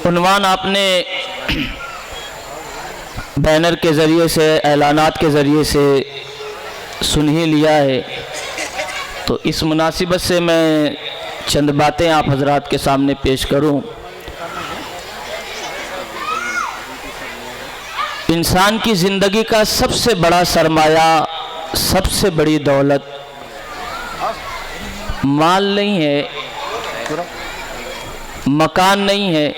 उन्वान आपने बैनर के ज़रिए से, ऐलानात के ज़रिए से सुन ही लिया है, तो इस मुनासिबत से मैं चंद बातें आप हजरात के सामने पेश करूं। इंसान की ज़िंदगी का सबसे बड़ा सरमाया, सबसे बड़ी दौलत माल नहीं है, मकान नहीं है,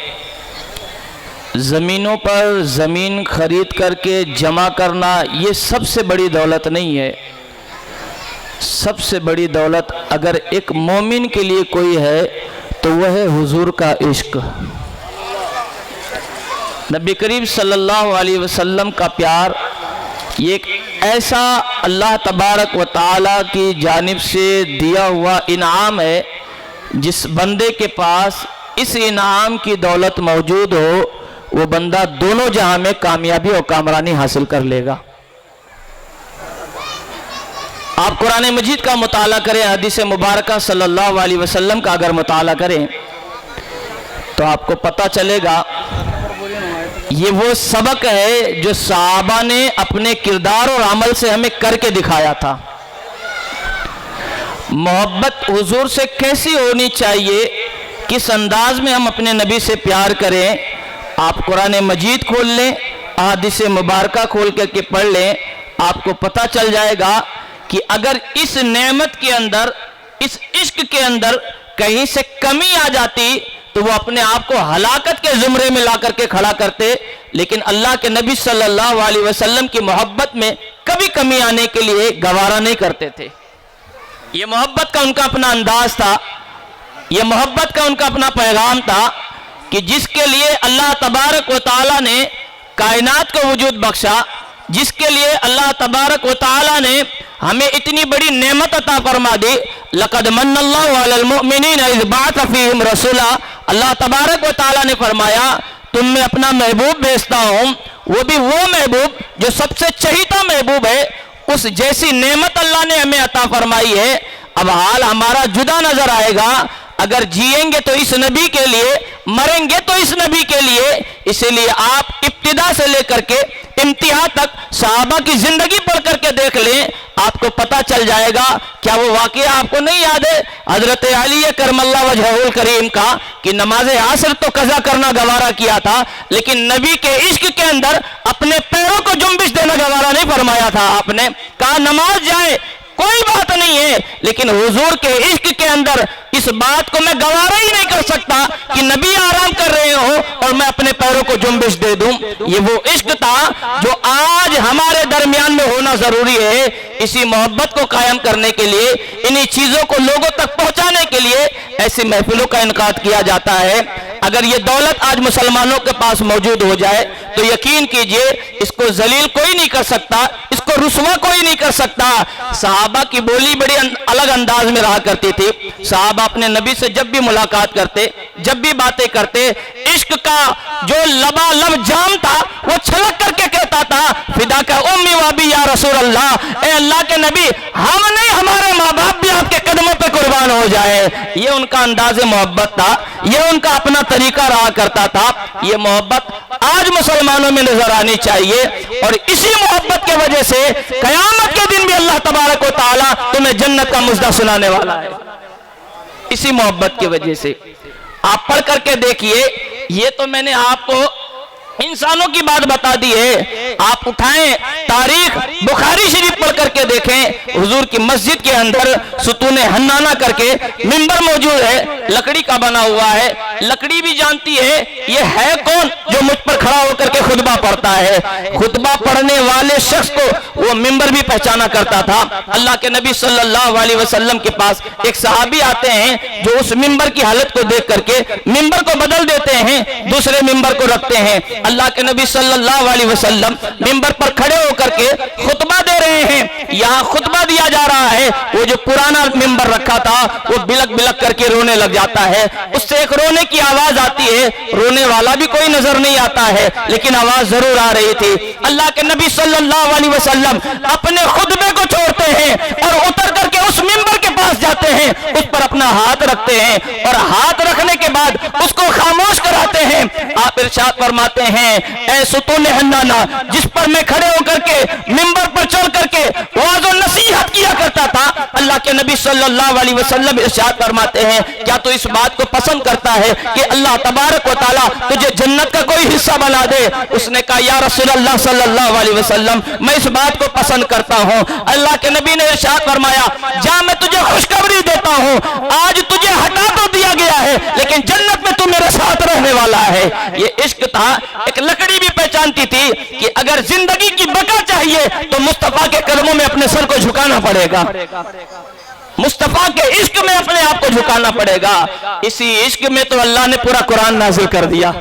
ज़मीनों पर ज़मीन खरीद करके जमा करना ये सबसे बड़ी दौलत नहीं है। सबसे बड़ी दौलत अगर एक मोमिन के लिए कोई है तो वह है हुजूर का इश्क, नबी करीम सल्लल्लाहु अलैहि वसल्लम का प्यार। ये एक ऐसा अल्लाह तबारक व तआला की जानिब से दिया हुआ इनाम है, जिस बंदे के पास इस इनाम की दौलत मौजूद हो वो बंदा दोनों जहां में कामयाबी और कामरानी हासिल कर लेगा। आप कुरान मजीद का मुताला करें, हदीस मुबारका सल्लल्लाहु अलैहि वसल्लम का अगर मुताला करें तो आपको पता चलेगा ये वो सबक है जो सहाबा ने अपने किरदार और अमल से हमें करके दिखाया था। मोहब्बत हुजूर से कैसी होनी चाहिए, किस अंदाज में हम अपने नबी से प्यार करें, आप कुरान मजीद खोल लें, हदीस मुबारका खोल करके पढ़ लें, आपको पता चल जाएगा कि अगर इस नेमत के अंदर, इस इश्क के अंदर कहीं से कमी आ जाती तो वो अपने आप को हलाकत के जुमरे में ला करके खड़ा करते। लेकिन अल्लाह के नबी सल्लल्लाहु अलैहि वसल्लम की मोहब्बत में कभी कमी आने के लिए गवारा नहीं करते थे। ये मोहब्बत का उनका अपना अंदाज था, ये मोहब्बत का उनका अपना पैगाम था कि जिसके लिए अल्लाह तबारक व तआला ने कायनात को वजूद बख्शा, जिसके लिए अल्लाह तबारक व तआला ने हमें इतनी बड़ी नेमत अता फरमा दी। लक़द मन्नल्लाहु अलल मुमिनीना इज़ बअथ फ़ीहिम रसूला, अल्लाह तबारक व तआला ने फरमाया तुम में अपना महबूब भेजता हूँ, वो भी वो महबूब जो सबसे चहीता महबूब है। उस जैसी नेमत अल्लाह ने हमें अता फरमाई है। अब हाल हमारा जुदा नजर आएगा, अगर जिएंगे तो इस नबी के लिए, मरेंगे तो इस नबी के लिए। इसीलिए आप इब्तिदा से लेकर के इंतहा तक सहाबा की जिंदगी पढ़ करके देख लें, आपको पता चल जाएगा। क्या वो वाकया आपको नहीं याद है हजरत अली करमल्ला वजहुल करीम का कि नमाज आसर तो कज़ा करना गवारा किया था, लेकिन नबी के इश्क के अंदर अपने पैरों को जुम्बिश देना गवारा नहीं फरमाया था। आपने कहा नमाज जाए कोई बात नहीं है, लेकिन हुजूर के इश्क के अंदर इस बात को मैं गवारा ही नहीं कर सकता कि नबी आराम कर रहे हो और मैं अपने पैरों को जुम्बिश दे दूं। ये वो इश्क था जो आज हमारे दरमियान में होना जरूरी है। इसी मोहब्बत को कायम करने के लिए, इन्हीं चीजों को लोगों तक पहुंचाने के लिए ऐसी महफिलों का इनकाद किया जाता है। अगर ये दौलत आज मुसलमानों के पास मौजूद हो जाए तो यकीन कीजिए इसको जलील कोई नहीं कर सकता, इसको रुस्वा कोई नहीं कर सकता। सहाबा की बोली बड़ी अलग अंदाज में रहा करती थी। सहाबा अपने नबी से जब भी मुलाकात करते, जब भी बातें करते, इश्क का जो लबालब जाम था वो छलक करके कहता था फिदा का उम्मी वाबी या रसूल अल्लाह, ए अल्लाह के नबी हम नहीं हमारे माँ बाप भी आपके कदमों पे कुर्बान हो जाए। ये उनका अंदाज मोहब्बत था, ये उनका अपना तरीका रहा करता था। ये मोहब्बत आज मुसलमानों में नजर आनी चाहिए और इसी मोहब्बत के वजह से कयामत के दिन भी अल्लाह तबारक व तआला तुम्हें जन्नत का मुजदा सुनाने वाला है। इसी मोहब्बत की वजह से आप पढ़ करके देखिए, ये तो मैंने आपको इंसानों की बात बता दी है। आप उठाएं तारीख बुखारी शरीफ पढ़ करके देखें, हुजूर की मस्जिद के अंदर सुतून हन्नाना करके मिंबर मौजूद है, लकड़ी का बना हुआ है। लकड़ी भी जानती है ये है कौन जो मुझ पर खड़ा होकर के खुतबा पढ़ता है। खुतबा पढ़ने वाले शख्स को वो मिंबर भी पहचाना करता था। अल्लाह के नबी सल्लल्लाहु अलैहि वसल्लम के पास एक सहाबी आते हैं जो उस मिंबर की हालत को देख करके मिंबर को बदल देते हैं, दूसरे मिंबर को रखते हैं। अल्लाह के नबी सल्लल्लाहु अलैहि वसल्लम मिंबर पर खड़े होकर के खुतबा दे रहे हैं। यहाँ खुतबा दिया जा रहा है, वो जो पुराना मिंबर रखा था वो बिलक बिलक करके रोने लग जाता है। उससे एक रोने की आवाज आती है, रोने वाला भी कोई नजर नहीं आता है, लेकिन आवाज जरूर आ रही थी। अल्लाह के नबी सल्लल्लाहु अलैहि वसल्लम अपने खुतबे को छोड़ते हैं और उतर करके उस मिंबर के पास जाते हैं, उस पर अपना हाथ रखते हैं और हाथ रखने के बाद उसको खामोश कराते हैं। आप इरशाद फरमाते हैं, ऐ सुतून हन्नाना, जिस पर मैं खड़े होकर के मिंबर पर चढ़ करके वाज़ और नसीहत किया करता था, अल्लाह के नबी सल्लल्लाहु अलैहि वसल्लम इरशाद फरमाते हैं, क्या तू इस बात को पसंद करता है कि अल्लाह तबारक व तआला तुझे जन्नत का कोई हिस्सा बना दे? उसने कहा, या रसूल अल्लाह सल्लल्लाहु अलैहि वसल्लम, मैं इस बात को पसंद करता हूं। अल्लाह के नबी ने इरशाद फरमाया, जा मैं तुझे खुशखबरी देता हूं, आज तुझे हटा तो दिया गया है लेकिन जन्नत में तू मेरे साथ रहने वाला है। ये इश्क था। एक लकड़ी भी पहचानती थी कि अगर जिंदगी की बका चाहिए तो मुस्तफा के कदमों में अपने सर को झुकाना पड़ेगा, मुस्तफा के इश्क में अपने आप को झुकाना पड़ेगा। इसी इश्क में तो अल्लाह ने पूरा कुरान नाजिल कर दिया।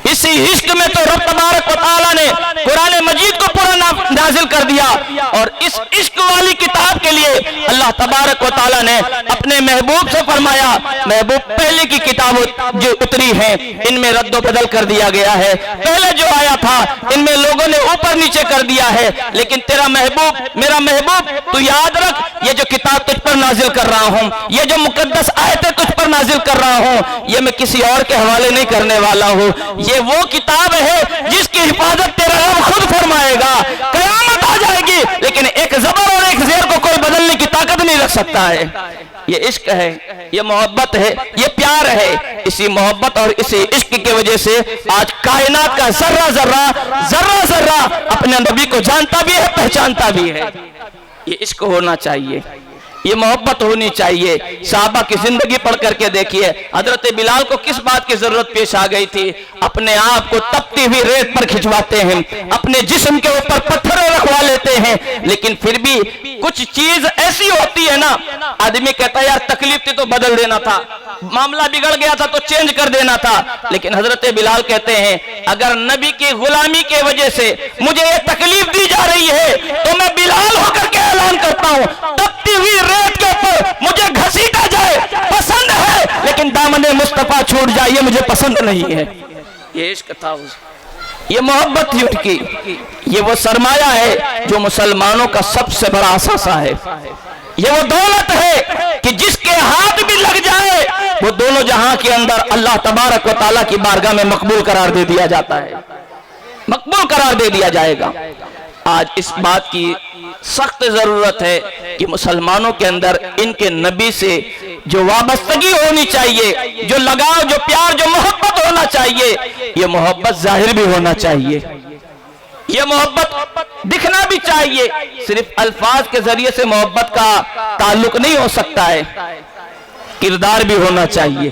इसी इश्क में तो रब तबारक व तआला ने कुरान मजीद को पूरा नाजिल कर दिया। और इस इश्क वाली किताब के लिए अल्लाह तबारक व तआला ने अपने महबूब से फरमाया, महबूब पहले की किताब जो उतरी है इनमें रद्दो बदल कर दिया गया है, पहले जो आया था इनमें लोगों ने ऊपर नीचे कर दिया है, लेकिन तेरा महबूब, मेरा महबूब, तू याद रख, ये जो किताब तुझ पर नाजिल कर रहा हूँ, ये जो मुकद्दस आयतें तुझ पर नाजिल कर रहा हूँ, ये मैं किसी और के हवाले नहीं करने वाला हूँ। ये वो किताब है जिसकी हिफाजत तेरा रब खुद फरमाएगा। कयामत आ जाएगी लेकिन एक ज़बर और एक ज़ेर को कोई बदलने की ताकत नहीं रख सकता है। ये इश्क है, ये मोहब्बत है, ये प्यार है। इसी मोहब्बत और इसी इश्क की वजह से आज कायनात का जर्रा जर्रा जर्रा जर्रा अपने नबी को जानता भी है, पहचानता भी है। ये इश्क होना चाहिए, ये मोहब्बत होनी चाहिए। साहबा की जिंदगी पढ़ करके देखिए, हजरत बिलाल को किस बात की जरूरत पेश आ गई थी? अपने आप को तपती हुई रेत पर खिंचवाते हैं, अपने जिस्म के ऊपर पत्थर रखवा लेते हैं, लेकिन फिर भी कुछ चीज ऐसी होती है ना, आदमी कहता है यार तकलीफ थी तो बदल देना था, मामला बिगड़ गया था तो चेंज कर देना था। लेकिन हजरत बिलाल कहते हैं, अगर नबी की गुलामी के वजह से मुझे ये तकलीफ दी जा रही है तो मैं बिलाल होकर के ऐलान करता हूँ, तपती हुई रेत के ऊपर मुझे घसीटा जाए पसंद है, लेकिन दामने मुस्तफा छूट जाए ये मुझे पसंद नहीं है। ये इश्क था, ये मोहब्बत थी उनकी। ये वो सरमाया है जो मुसलमानों का सबसे बड़ा असासा है। ये वो दौलत है कि जिसके हाथ भी लग जाए वो दोनों जहां के अंदर अल्लाह तबारक व तआला की बारगाह में मकबूल करार दे दिया जाता है, मकबूल करार दे दिया जाएगा। आज इस बात की सख्त जरूरत है कि मुसलमानों के अंदर इनके नबी से जो वाबस्तगी होनी चाहिए, जो लगाव, जो प्यार, जो मोहब्बत होना चाहिए, ये मोहब्बत जाहिर भी होना चाहिए, ये मोहब्बत दिखना भी चाहिए। सिर्फ अल्फाज के जरिए से मोहब्बत का ताल्लुक नहीं हो सकता है, किरदार भी होना चाहिए।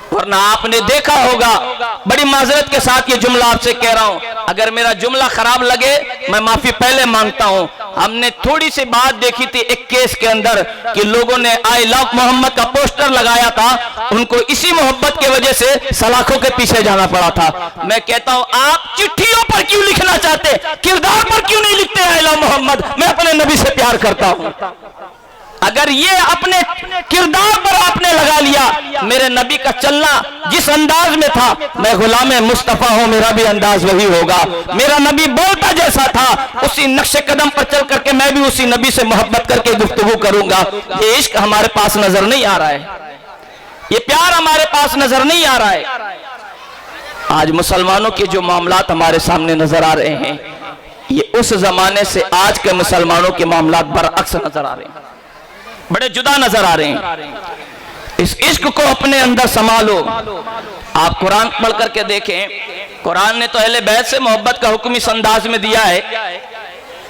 वरना आपने देखा होगा, बड़ी माजरत के साथ ये जुमला आपसे कह रहा हूं, अगर मेरा जुमला खराब लगे मैं माफी पहले मांगता हूं। हमने थोड़ी सी बात देखी थी एक केस के अंदर कि लोगों ने आई लव मोहम्मद का पोस्टर लगाया था, उनको इसी मोहब्बत की वजह से सलाखों के पीछे जाना पड़ा था। मैं कहता हूं, आप चिट्ठियों पर क्यों लिखना चाहते, किरदार पर क्यों नहीं लिखते आई लव मोहम्मद, मैं अपने नबी से प्यार करता हूं। अगर ये अपने किरदार पर आपने लगा लिया, मेरे नबी का चलना जिस अंदाज में था, मैं गुलाम मुस्तफा हूं, मेरा भी अंदाज वही होगा। मेरा नबी बोलता जैसा था उसी नक्शे कदम पर चल करके मैं भी उसी नबी से मोहब्बत करके गुफ्तगू करूंगा। ये इश्क हमारे पास नजर नहीं आ रहा है, ये प्यार हमारे पास नजर नहीं आ रहा है। आज मुसलमानों के जो मामलात हमारे सामने नजर आ रहे हैं, ये उस जमाने से आज के मुसलमानों के मामलात बरअक्स नजर आ रहे हैं, बड़े जुदा नजर आ रहे हैं। इस इश्क को अपने अंदर संभालो। आप कुरान पढ़ करके देखें, कुरान ने तो अहले बैत से मोहब्बत का हुक्म इस अंदाज में दिया है,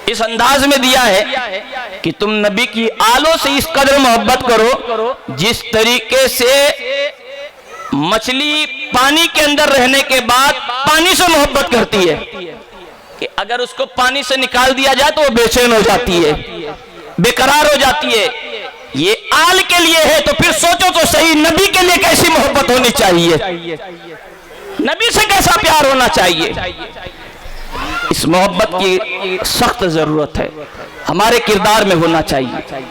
इस अंदाज में दिया है कि तुम नबी की आलों से इस कदर मोहब्बत करो जिस तरीके से मछली पानी के अंदर रहने के बाद पानी से मोहब्बत करती है कि अगर उसको पानी से निकाल दिया जाए तो वो बेचैन हो जाती है, बेकरार हो जाती है। ये आल के लिए है तो फिर सोचो तो सही, नबी के लिए कैसी मोहब्बत होनी चाहिए, नबी से कैसा प्यार होना चाहिए। इस मोहब्बत की सख्त जरूरत है, हमारे किरदार में होना चाहिए।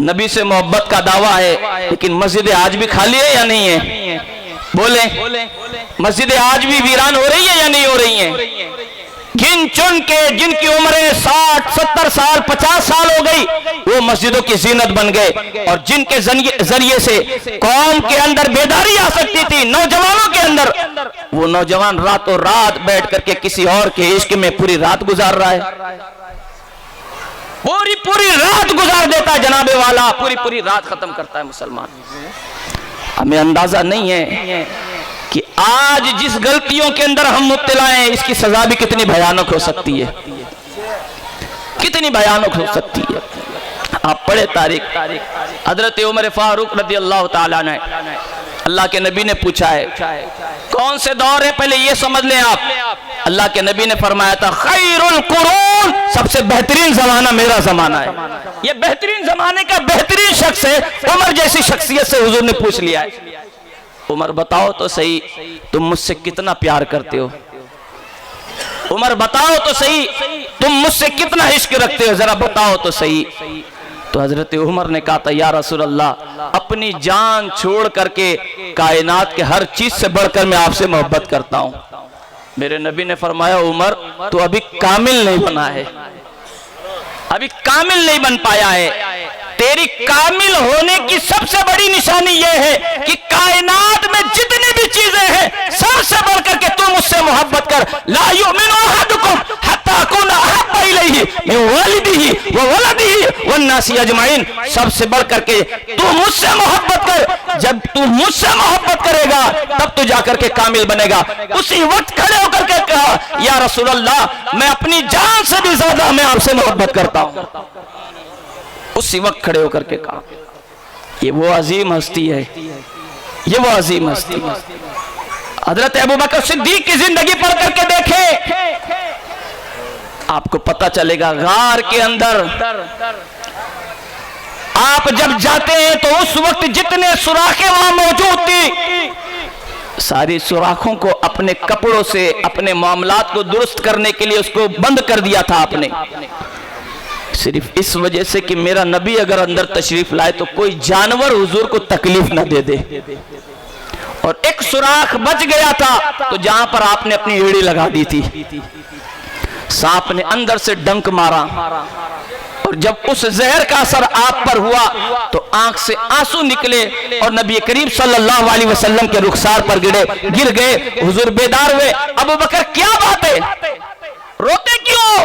नबी से मोहब्बत का दावा है, लेकिन मस्जिदें आज भी खाली है या नहीं है? बोले, मस्जिदें आज भी वीरान हो रही है या नहीं हो रही हैं? गिन चुन के जिनकी उम्रें 60, 70 साल, 50 साल हो गई, वो मस्जिदों की जीनत बन गए। और जिनके जरिए से कौम के अंदर बेदारी आ सकती थी, नौजवानों के अंदर, वो नौजवान रातों रात बैठ करके किसी और के इश्क में पूरी रात गुजार रहा है, पूरी रात गुजार देता है जनाबे वाला, पूरी रात खत्म करता है मुसलमान। हमें अंदाजा नहीं है कि आज जिस गलतियों के अंदर हम मुब्तला हैं, इसकी सजा भी कितनी भयानक हो सकती है, कितनी भयानक हो सकती है। आप पढ़े तारीख, हजरत उमर फारूक रज़ी अल्लाह ताला अन्हु, अल्लाह के नबी ने पूछा है कौन से दौर है, पहले ये समझ लें आप। अल्लाह के नबी ने फरमाया था खैरुल कुरून, सबसे बेहतरीन जमाना मेरा जमाना है। ये बेहतरीन जमाने का बेहतरीन शख्स है, उमर जैसी शख्सियत से हुजूर ने पूछ लिया है, उमर बताओ तो सही तुम मुझसे कितना प्यार करते हो, उमर बताओ तो सही तुम मुझसे कितना इश्क रखते हो, जरा बताओ तो सही। तो हजरत उमर ने कहा था या रसूल अल्लाह, अपनी जान छोड़ करके कायनात के हर चीज से बढ़कर मैं आपसे मोहब्बत करता हूं। मेरे नबी ने फरमाया उमर तो अभी कामिल नहीं बना है, अभी कामिल नहीं बन पाया है। तेरी कामिल होने की सबसे बड़ी निशानी यह है कि कायनात में जितनी भी चीजें हैं सबसे बढ़कर के तू मुझसे मोहब्बत कर। ला युमिनु अहदुकुम हत्ता अकूना अहब्बा इलैहि मिन वालिदिही व वलदिही वन्नासी अजमाइन। सबसे बढ़कर के तू मुझसे मोहब्बत कर, जब तू मुझसे मोहब्बत करेगा तब तू जाकर के कामिल बनेगा। उसी वक्त खड़े होकर के कहा या रसूल अल्लाह, मैं अपनी जान से भी ज्यादा मैं आपसे मोहब्बत करता हूं। उसी वक्त खड़े होकर के कहा, ये वो अजीम हस्ती है, ये वो अजीम हस्ती। हजरत अबू बकर सिद्दीक की जिंदगी पढ़ करके देखें, आपको पता चलेगा गार के अंदर आप जब जाते हैं तो उस वक्त जितने सुराखें वहां मौजूद थी, सारी सुराखों को अपने कपड़ों से अपने मामलात को दुरुस्त करने के लिए उसको बंद कर दिया था आपने, सिर्फ इस वजह से कि मेरा नबी अगर अंदर तशरीफ लाए तो कोई जानवर हुजूर को तकलीफ न दे दे। और एक सुराख बच गया था तो जहां पर आपने अपनी एड़ी लगा दी थी, सांप ने अंदर से डंक मारा और जब उस जहर का असर आप पर हुआ तो आंख से आंसू निकले और नबी करीम सल्लल्लाहु अलैहि वसल्लम के रुखसार पर गिर गए। हुजूर बेदार हुए, अबू बकर क्या बात है, रोते क्यों?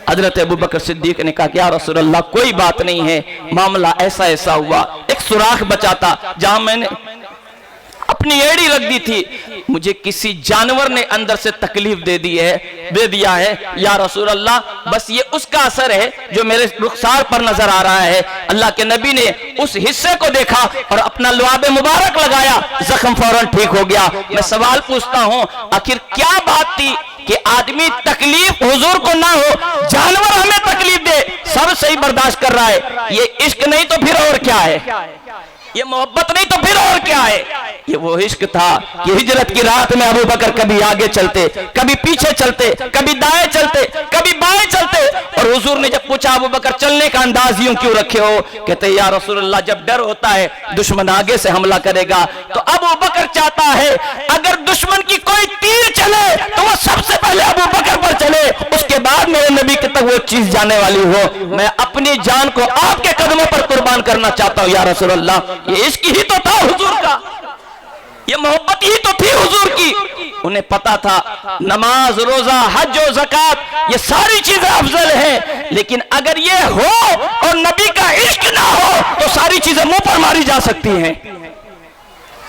हजरत अबू बकर सिद्दीक ने कहा कि या रसूल अल्लाह कोई बात नहीं है, मामला ऐसा ऐसा हुआ, एक सुराख बचा था जहां मैंने अपनी एड़ी रख दी थी, मुझे किसी जानवर ने अंदर से तकलीफ दे दिया है या रसूल अल्लाह, बस ये उसका असर है जो मेरे रुखसार पर नजर आ रहा है। अल्लाह के नबी ने उस हिस्से को देखा और अपना लुआब मुबारक लगाया, जख्म फौरन ठीक हो गया। मैं सवाल पूछता हूं, आखिर क्या बात थी कि आदमी तकलीफ हुजूर को ना हो, जानवर हमें तकलीफ दे, सब सही बर्दाश्त कर रहा है। ये इश्क नहीं तो फिर और क्या है, ये मोहब्बत नहीं तो फिर और क्या है? ये वो इश्क था कि हिजरत की रात में अबू बकर कभी आगे चलते, कभी पीछे चलते, कभी दाएं चलते, कभी बाएं चलते। और हुजूर ने जब पूछा अबू बकर चलने का अंदाज यूं क्यों रखे हो, कहते या रसूलुल्लाह जब डर होता है दुश्मन आगे से हमला करेगा तो अबू बकर चाहता है अगर दुश्मन की कोई तीर चले तो वो सबसे पहले अबू बकर पर चले, उसके बाद मेरे नबी के तक वो चीज जाने वाली हो। मैं अपनी जान को आपके कदमों पर कुर्बान करना चाहता हूं या रसूलुल्लाह। ये इश्क ही तो था हुजूर का, ये मोहब्बत ही तो थी हुजूर की। उन्हें पता था नमाज, रोजा, हज और ज़कात ये सारी चीजें अफजल हैं, लेकिन अगर ये हो और नबी का इश्क ना हो तो सारी चीजें मुंह पर मारी जा सकती हैं।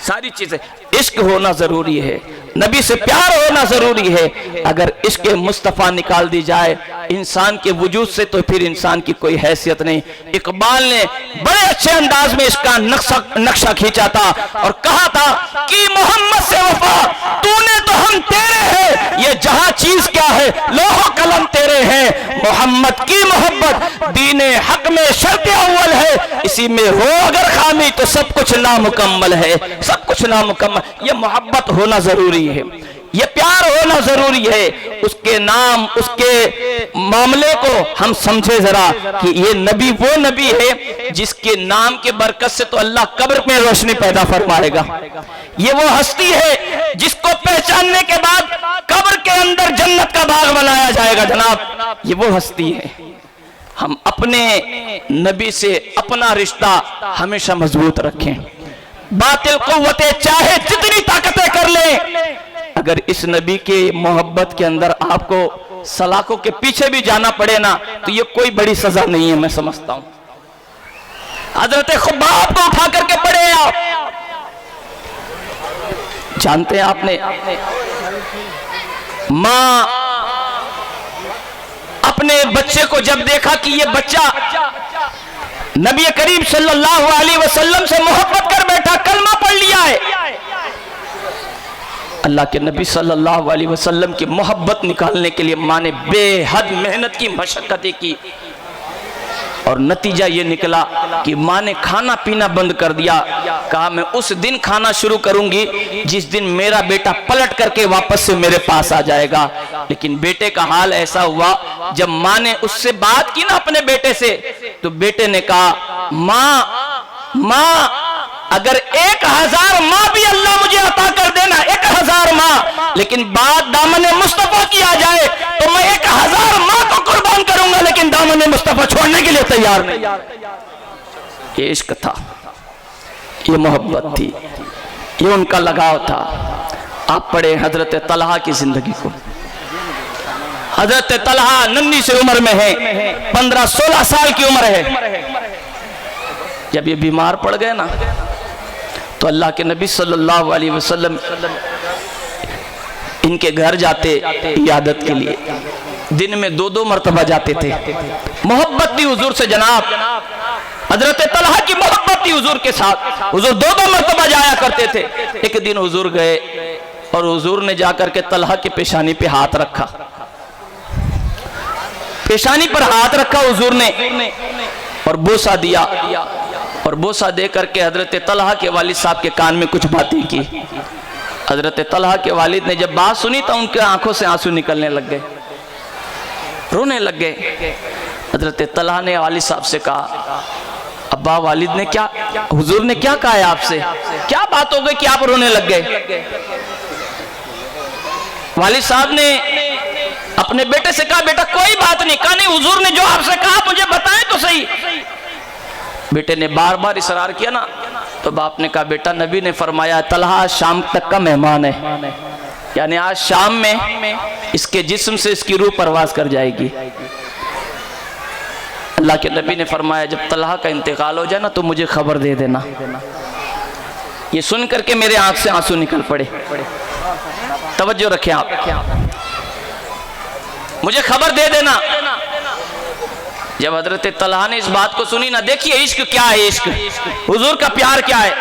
सारी चीजें, इश्क होना जरूरी है, नबी से प्यार होना जरूरी है। अगर इश्क मुस्तफ़ा निकाल दी जाए इंसान के वजूद से तो फिर इंसान की कोई हैसियत नहीं। इकबाल ने बड़े अच्छे अंदाज में इसका नक्शा खींचा था और कहा था कि मोहम्मद से वफा तूने तो हम तेरे हैं, ये जहां चीज क्या है लोहो कलम तेरे हैं। मोहम्मद की मोहब्बत दीने हक में शर्त अव्वल है, इसी में हो अगर खामी तो सब कुछ नामुकम्मल है, सब कुछ नामुकम्मल। ये मोहब्बत होना जरूरी है, ये प्यार होना जरूरी है। उसके नाम, उसके मामले को हम समझे जरा कि ये नबी वो नबी है जिसके नाम के बरकत से तो अल्लाह कब्र में रोशनी पैदा फरमाएगा। ये वो हस्ती है जिसको पहचानने के बाद कब्र के अंदर जन्नत का बाग बनाया जाएगा। जनाब, ये वो हस्ती है। हम अपने नबी से अपना रिश्ता हमेशा मजबूत रखें। बातिल कुव्वतें चाहे जितनी ताकतें कर ले, अगर इस नबी के मोहब्बत के अंदर आपको सलाखों के पीछे भी जाना पड़े ना, तो ये कोई बड़ी सजा नहीं है, मैं समझता हूं। हजरत खुब्बाब को उठा करके पड़े आप, जानते हैं आपने, मां अपने बच्चे को जब देखा कि ये बच्चा नबी करीम सल्लल्लाहु अलैहि वसल्लम से मोहब्बत कर बैठा, कलमा पढ़ लिया है, अल्लाह के नबी सल्लल्लाहु अलैहि वसल्लम की मोहब्बत निकालने के लिए मां ने बेहद मेहनत की, मशक्कतें की, और नतीजा ये निकला कि मां ने खाना पीना बंद कर दिया। कहा मैं उस दिन खाना शुरू करूंगी जिस दिन मेरा बेटा पलट करके वापस से मेरे पास आ जाएगा। लेकिन बेटे का हाल ऐसा हुआ, जब मां ने उससे बात की ना अपने बेटे से, तो बेटे ने कहा मां अगर 1000 मां भी अल्लाह मुझे अता कर देना, 1000 मां, लेकिन बात दामन मुस्तफा की आ जाए तो मैं 1000 मां को कुर्बान करूंगा, लेकिन दामन मुस्तफा छोड़ने के लिए तैयार नहीं। ये इश्क था, ये मोहब्बत थी, ये उनका लगाव था। आप पढ़े हजरत तलहा की जिंदगी को। हजरत तलहा नन्ही से उम्र में है, 15-16 साल की उम्र है। जब ये बीमार पड़ गए ना, तो अल्लाह के नबी सल्लल्लाहु अलैहि वसल्लम इनके घर जाते इयादत के लिए, दिन में 2-2 मरतबा जाते थे। मोहब्बत थी हुजूर से जनाब, हजरत तलहा की मोहब्बत थी हुजूर के साथ। हुजूर 2-2 मरतबा जाया करते थे। एक दिन हुजूर गए और हुजूर ने जाकर के तलहा की पेशानी पे हाथ रखा, पेशानी पर हाथ रखा हुजूर ने, और बोसा दिया, और बोसा दे करके हजरत तलहा के वालिद साहब के कान में कुछ बातें की। हजरत तलहा के वालिद ने जब बात सुनी तो उनके आंखों से आंसू निकलने लग गए, रोने लग गए। हजरत तलहा ने वालिद साहब से कहा, अब्बा वालिद ने क्या, हुजूर ने क्या कहा है आपसे, क्या बात हो गई कि आप रोने लग गए। वालिद साहब ने अपने बेटे से कहा, बेटा कोई बात नहीं। कहा नहीं, हुजूर ने जो आपसे कहा मुझे बताएं तो सही। बेटे ने बार बार इसरार किया ना, तो बाप ने कहा, बेटा नबी ने फरमाया तलहा शाम तक का मेहमान है, यानी आज शाम में इसके जिस्म से इसकी रूह परवाज कर जाएगी। अल्लाह के नबी ने फरमाया जब तलहा का इंतकाल हो जाए ना तो मुझे खबर दे देना। ये सुन करके मेरे आंख से आंसू निकल पड़े। तवज्जो रखें आप, मुझे खबर दे देना। जब हजरत तलहा ने इस बात को सुनी ना, देखिए इश्क क्या है, इश्क हुजूर का प्यार क्या है।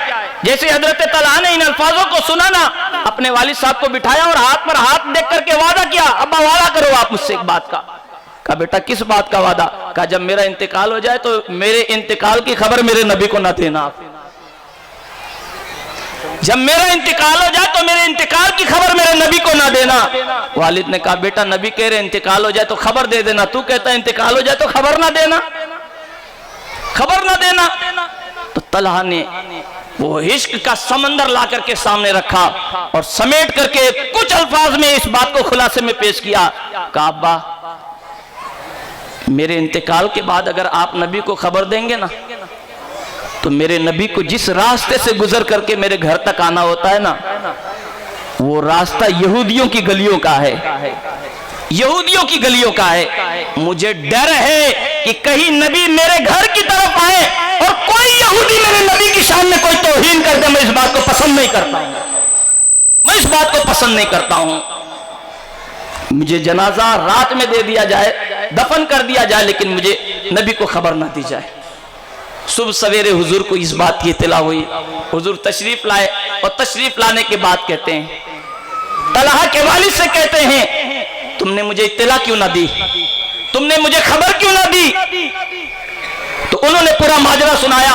जैसे हजरत तलहा ने इन अल्फाजों को सुना ना, अपने वालिद साहब को बिठाया और हाथ पर हाथ देख करके वादा किया, अब्बा वादा करो आप मुझसे एक बात का। कहा बेटा किस बात का वादा। कहा जब मेरा इंतकाल हो जाए तो मेरे इंतकाल की खबर मेरे नबी को ना देना आप। जब मेरा इंतकाल हो जाए तो मेरे इंतकाल की खबर मेरे नबी को ना देना। वालिद ने कहा बेटा नबी कह रहे इंतकाल हो जाए तो खबर दे देना, तू कहता है इंतकाल हो जाए तो खबर ना देना, खबर ना देना। तो तलहा ने वो इश्क का समंदर ला करके सामने रखा और समेट करके कुछ अल्फाज में इस बात को खुलासे में पेश किया। कहा अब्बा मेरे इंतकाल के बाद अगर आप नबी को खबर देंगे ना, तो मेरे नबी को जिस रास्ते से गुजर करके मेरे घर तक आना होता है ना, वो रास्ता यहूदियों की गलियों का है, यहूदियों की गलियों का है। मुझे डर है कि कहीं नबी मेरे घर की तरफ आए और कोई यहूदी मेरे नबी की शान में कोई तौहीन कर दे। मैं इस बात को पसंद नहीं करता हूं, मैं इस बात को पसंद नहीं करता हूं। मुझे जनाजा रात में दे दिया जाए, दफन कर दिया जाए, लेकिन मुझे नबी को खबर ना दी जाए। सुबह सवेरे हुजूर को इस बात की इत्तला हुई, हुजूर तशरीफ लाए और तशरीफ लाने के बाद कहते हैं, तलहा के वालिद से कहते हैं तुमने मुझे इत्तला क्यों ना दी, तुमने मुझे खबर क्यों ना दी। तो उन्होंने पूरा माजरा सुनाया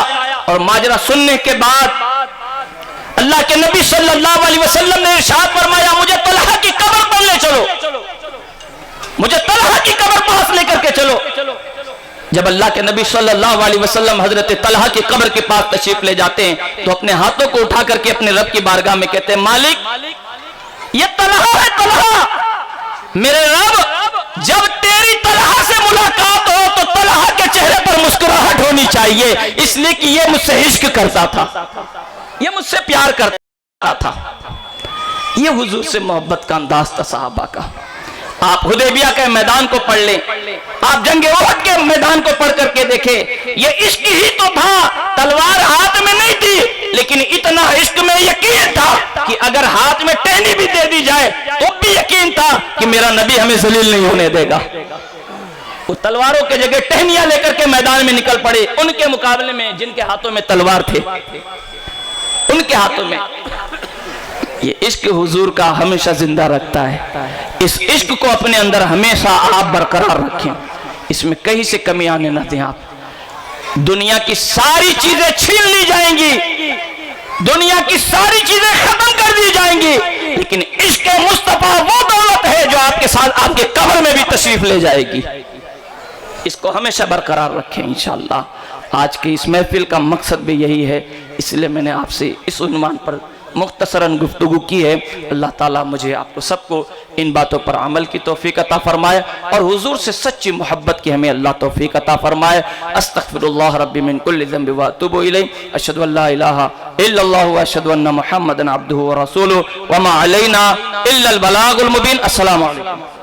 और माजरा सुनने के बाद अल्लाह के नबी सल्लल्लाहु अलैहि वसल्लम ने इरशाद फरमाया मुझे तलहा की कब्र पर ले चलो, मुझे तलहा की कब्र पास लेकर के चलो। जब अल्लाह के नबी सल्लल्लाहु अलैहि वसल्लम हजरत तलहा की कब्र के पास तशरीफ ले जाते हैं तो अपने हाथों को उठा करके अपने रब की बारगाह में कहते हैं मालिक ये तलहा है, तलहा मेरे रब जब तेरी तलहा से मुलाकात हो तो तलहा के चेहरे पर मुस्कुराहट होनी चाहिए, इसलिए कि ये मुझसे इश्क करता था, ये मुझसे प्यार करता था। ये हुजूर से मोहब्बत का अंदाज था सहाबा का। आप हुदैबिया के मैदान को पढ़ लें, आप जंग उहद के मैदान को पढ़ करके देखें, ये इश्क ही तो था। तलवार हाथ में नहीं थी, लेकिन इतना इश्क में यकीन था कि अगर हाथ में टहनी भी दे दी जाए तो भी यकीन था कि मेरा नबी हमें जलील नहीं होने देगा। वो तलवारों के जगह टहनियां लेकर के मैदान में निकल पड़े, उनके मुकाबले में जिनके हाथों में तलवार थे, उनके हाथों में। ये इश्क हुजूर का हमेशा जिंदा रखता है। इस इश्क को अपने अंदर हमेशा आप बरकरार रखें, इसमें कहीं से कमी आने न दें। आप दुनिया की सारी चीजें छीन ली जाएंगी, दुनिया की सारी चीजें खत्म कर दी जाएंगी, लेकिन इश्क मुस्तफा वो दौलत है जो आपके साथ आपके कब्र में भी तशरीफ ले जाएगी। इसको हमेशा बरकरार रखें इंशाअल्लाह। आज की इस महफिल का मकसद भी यही है, इसलिए मैंने आपसे इस उन्वान पर मुख्तसरन गुफ्तगू की है। अल्लाह ताला मुझे आपको सबको इन बातों पर अमल की तौफीक अता फरमाए और हुजूर से सच्ची मोहब्बत की हमें अल्लाह तौफीक अता फरमाए। अस्तगफिरुल्लाह रब्बी मिन कुल्लि ज़ंबि व अतूबु इलैहि, अशहदु अल्ला इलाहा इल्लल्लाह व अशहदु अन्ना मुहम्मदन अब्दुहु व रसूलुहु व मा अलैना इल्लल बलागुल मुबीन। अस्सलामु अलैकुम।